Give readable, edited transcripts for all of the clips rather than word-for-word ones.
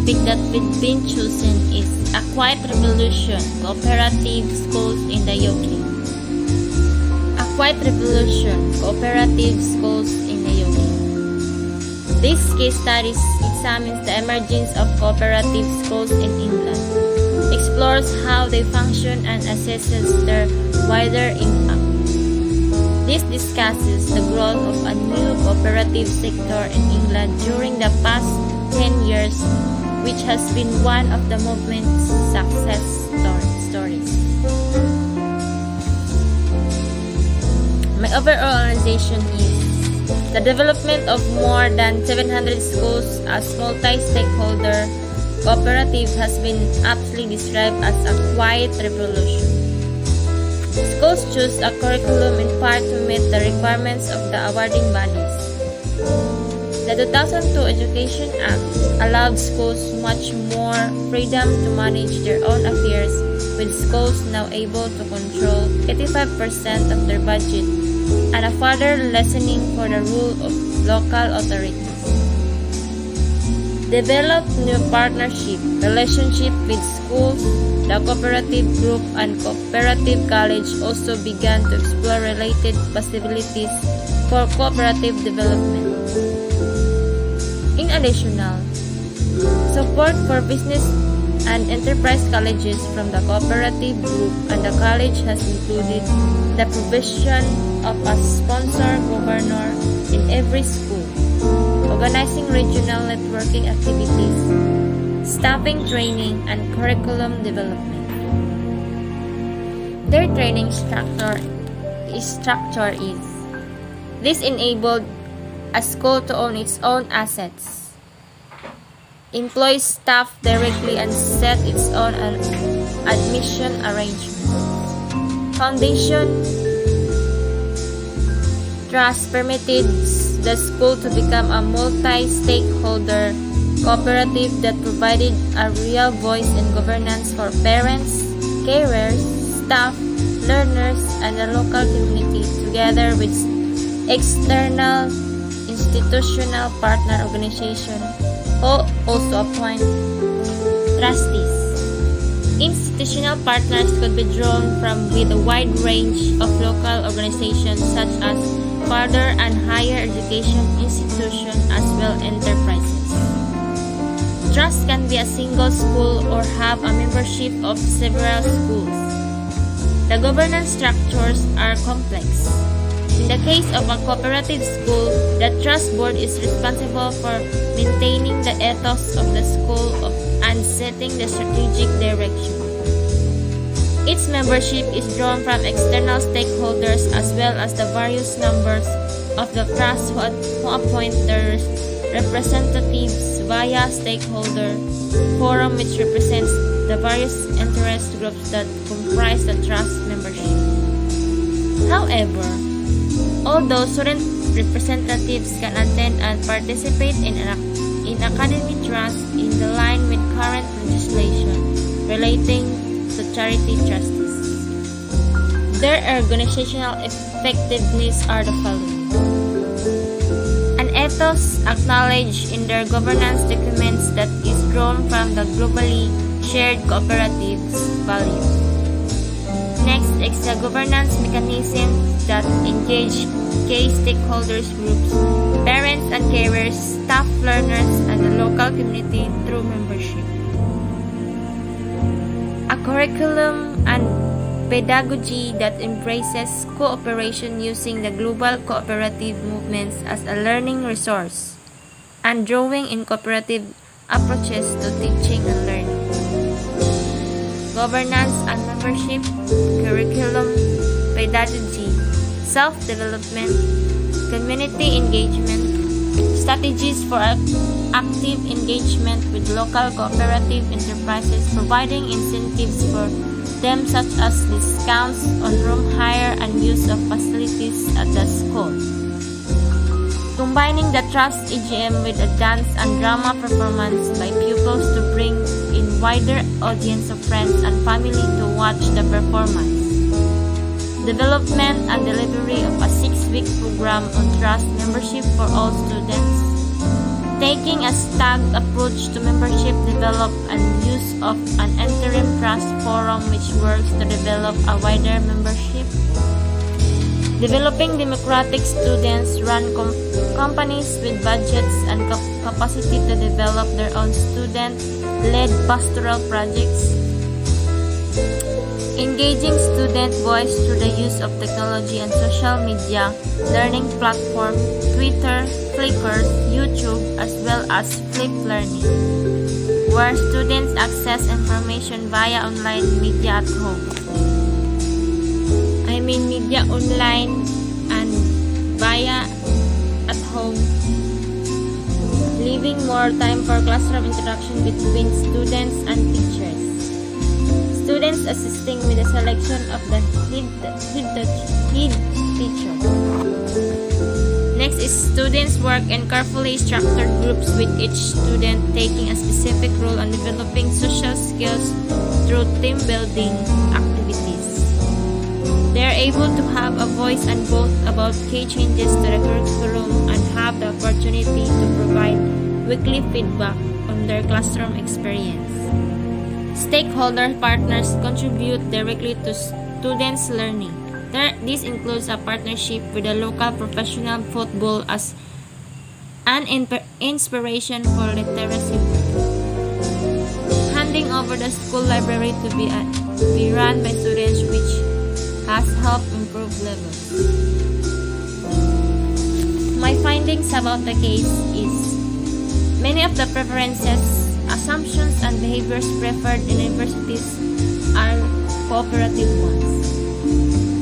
topic that we've been chosen is A Quiet Revolution, Cooperative Schools in the UK. A Quiet Revolution, Cooperative Schools in the UK. This case study examines the emergence of cooperative schools in England, explores how they function and assesses their wider impact. This discusses the growth of a new cooperative sector in England during the past 10 years, which has been one of the movement's success stories. My overall organization is the development of more than 700 schools as multi-stakeholder cooperative has been aptly described as a quiet revolution. Schools choose a curriculum in part to meet the requirements of the awarding bodies. The 2002 Education Act allowed schools much more freedom to manage their own affairs, with schools now able to control 85% of their budget and a further lessening for the rule of local authorities. Develop new partnership relationship with schools. The cooperative group and cooperative college also began to explore related possibilities for cooperative development. In addition, support for business and enterprise colleges from the cooperative group and the college has included the provision of a sponsor governor in every school, organizing regional networking activities, staffing training, and curriculum development. Their training structure is this enabled a school to own its own assets, employ staff directly, and set its own admission arrangements. Foundation trust permitted the school to become a multi-stakeholder cooperative that provided a real voice in governance for parents, carers, staff, learners, and the local community, together with external institutional partner organizations who also appoint trustees. Institutional partners could be drawn from with a wide range of local organizations such as further and higher education institutions as well enterprises. Trust can be a single school or have a membership of several schools. The governance structures are complex. In the case of a cooperative school, the trust board is responsible for maintaining the ethos of the school and setting the strategic direction. Its membership is drawn from external stakeholders as well as the various members of the trust who appoint their representatives via stakeholder forum, which represents the various interest groups that comprise the trust membership. However, although student representatives can attend and participate in academic trust in the line with current legislation relating to charity trustees, their organizational effectiveness are the following. An ethos acknowledged in their governance documents that is drawn from the globally shared cooperative's values. Next is the governance mechanism that engage key stakeholders groups, parents and carers, staff, learners, and the local community through membership. A curriculum and pedagogy that embraces cooperation using the global cooperative movements as a learning resource and drawing in cooperative approaches to teaching and learning. Governance and membership, curriculum, pedagogy, self-development, community engagement, strategies for active engagement with local cooperative enterprises, providing incentives for them such as discounts on room hire and use of facilities at the school. Combining the Trust EGM with a dance and drama performance by pupils to bring in wider audience of friends and family to watch the performance. Development and delivery of a 6-week program on Trust membership for all students. Taking a staggered approach to membership, develop and use of an interim trust forum which works to develop a wider membership. Developing democratic students-run companies with budgets and capacity to develop their own student-led pastoral projects. Engaging student voice through the use of technology and social media, learning platform, Twitter, Flickr, YouTube, as well as Flip Learning, where students access information via online media at home. Media online and via at home, leaving more time for classroom interaction between students and teachers. Students assisting with the selection of the head teacher. Next is students work in carefully structured groups with each student taking a specific role in developing social skills through team building activities. They are able to have a voice and vote about key changes to the curriculum and have the opportunity to provide weekly feedback on their classroom experience. Stakeholder partners contribute directly to students' learning. This includes a partnership with a local professional football as an inspiration for literacy work. Handing over the school library to be run by students, which has helped improve levels. My findings about the case is many of the preferences, assumptions, and behaviors preferred in universities are cooperative ones.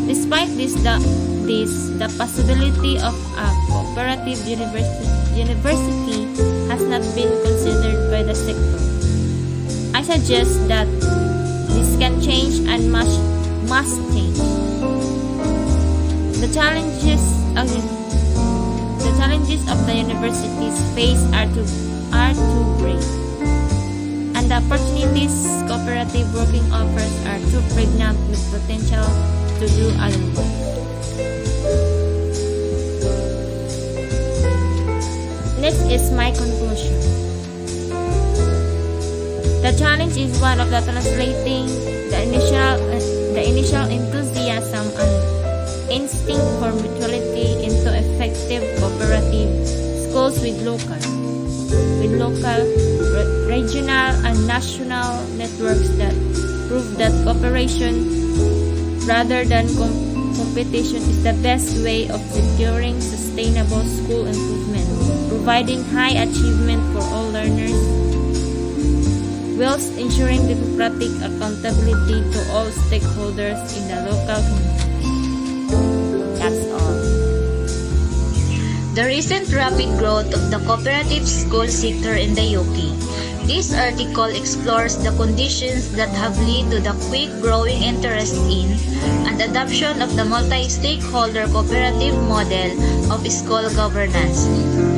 Despite the possibility of a cooperative university has not been considered by the sector. I suggest that this can change and must change. The challenges of the university's face are too great, and the opportunities cooperative working offers are too pregnant with potential to do otherwise. Next is my conclusion. The challenge is one of the translating the initial enthusiasm and instinct for mutuality into effective cooperative schools with local, regional, and national networks that prove that cooperation rather than competition is the best way of securing sustainable school improvement, providing high achievement for all learners, whilst ensuring democratic accountability to all stakeholders in the local community. That's all. The recent rapid growth of the cooperative school sector in the UK. This article explores the conditions that have led to the quick growing interest in and adoption of the multi-stakeholder cooperative model of school governance.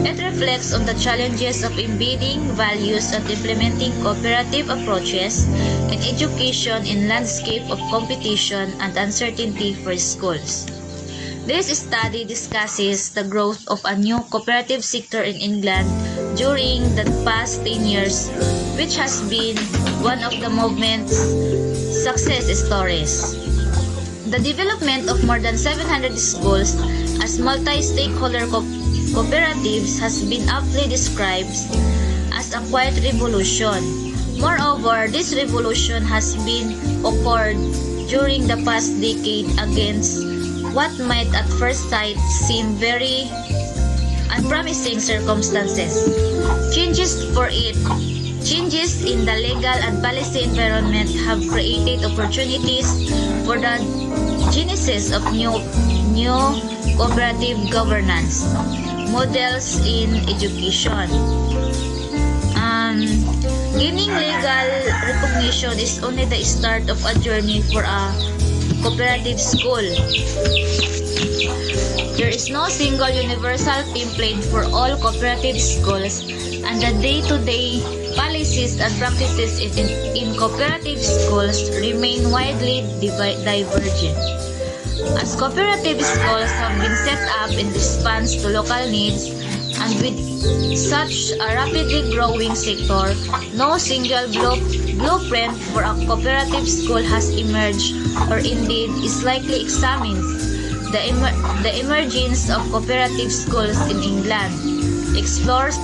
It reflects on the challenges of embedding values and implementing cooperative approaches in education in landscape of competition and uncertainty for schools. This study discusses the growth of a new cooperative sector in England during the past 10 years, which has been one of the movement's success stories. The development of more than 700 schools as multi-stakeholder cooperatives has been aptly described as a quiet revolution. Moreover, this revolution has been occurred during the past decade against what might at first sight seem very unpromising circumstances. Changes in the legal and policy environment have created opportunities for the genesis of new cooperative governance models in education. Gaining legal recognition is only the start of a journey for a cooperative school. There is no single universal template for all cooperative schools, and the day-to-day policies and practices in cooperative schools remain widely divergent. As cooperative schools have been set up in response to local needs And with such a rapidly growing sector, no single blueprint for a cooperative school has emerged or indeed is likely examined. The emergence of cooperative schools in England explores